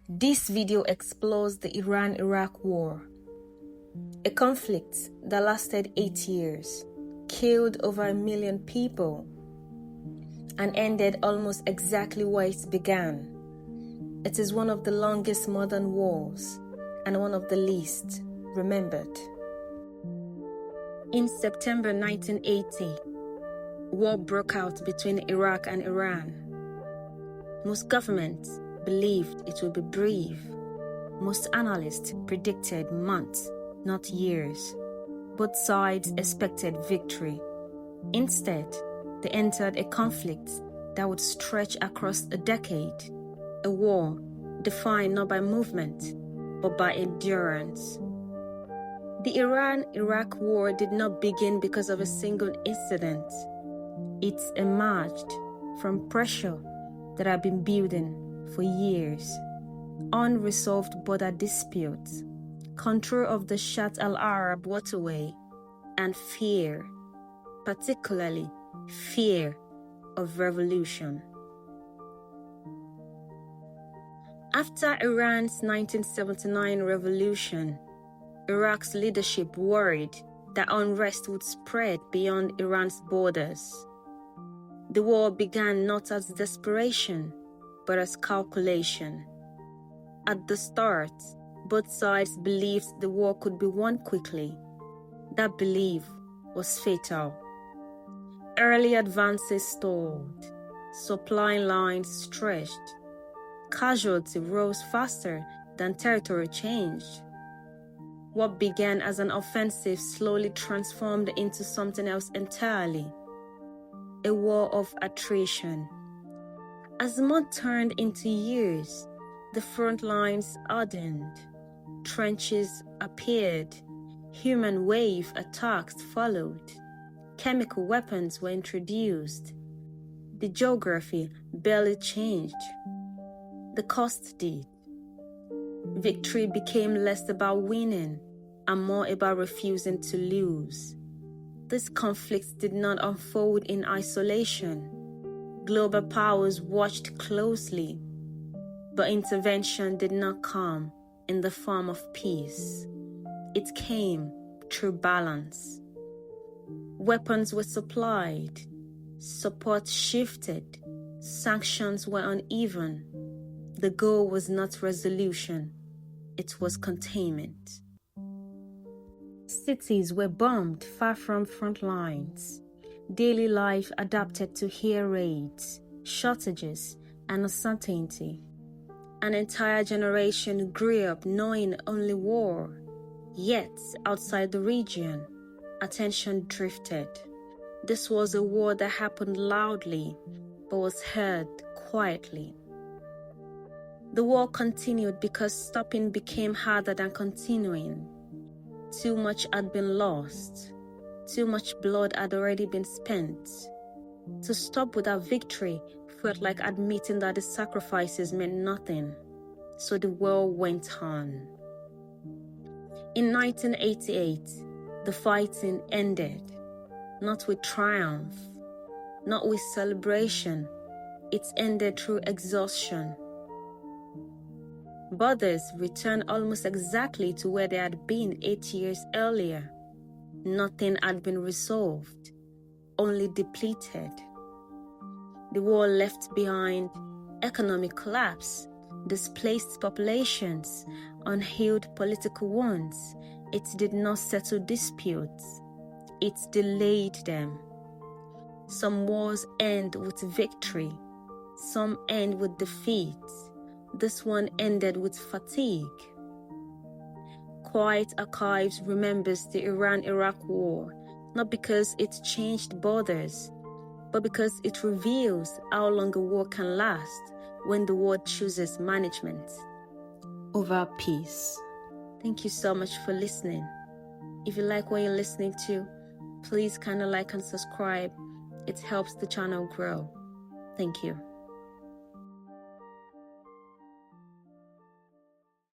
This video explores the Iran-Iraq War, a conflict that lasted 8 years, killed over 1 million people, and ended almost exactly where it began. It is one of the longest modern wars and one of the least remembered. In September 1980, war broke out between Iraq and Iran. Most governments believed it would be brief. Most analysts predicted months, not years. Both sides expected victory. Instead, they entered a conflict that would stretch across a decade, a war defined not by movement, but by endurance. The Iran-Iraq War did not begin because of a single incident. It emerged from pressure that had been building for years. Unresolved border disputes, control of the Shatt al-Arab waterway, and fear, particularly fear of revolution. After Iran's 1979 revolution, Iraq's leadership worried that unrest would spread beyond Iran's borders. The war began not as desperation, but as calculation. At the start, both sides believed the war could be won quickly. That belief was fatal. Early advances stalled, supply lines stretched, casualty rose faster than territory changed. What began as an offensive slowly transformed into something else entirely, a war of attrition. As months turned into years, the front lines hardened, trenches appeared, human wave attacks followed, chemical weapons were introduced. The geography barely changed. The cost did. Victory became less about winning and more about refusing to lose. This conflict did not unfold in isolation. Global powers watched closely, but intervention did not come in the form of peace. It came through balance. Weapons were supplied, support shifted, sanctions were uneven. The goal was not resolution, it was containment. Cities were bombed far from front lines. Daily life adapted to air raids, shortages, and uncertainty. An entire generation grew up knowing only war. Yet, outside the region, attention drifted. This was a war that happened loudly, but was heard quietly. The war continued because stopping became harder than continuing. Too much had been lost. Too much blood had already been spent. To stop without victory felt like admitting that the sacrifices meant nothing. So the war went on. In 1988, the fighting ended. Not with triumph, not with celebration. It ended through exhaustion. Borders returned almost exactly to where they had been 8 years earlier. Nothing had been resolved, only depleted. The war left behind economic collapse, displaced populations, unhealed political wounds. It did not settle disputes, it delayed them. Some wars end with victory, some end with defeat. This one ended with fatigue. Quiet Archives remembers the Iran-Iraq War, not because it changed borders, but because it reveals how long a war can last when the war chooses management over peace. Thank you so much for listening. If you like what you're listening to, please like and subscribe. It helps the channel grow. Thank you.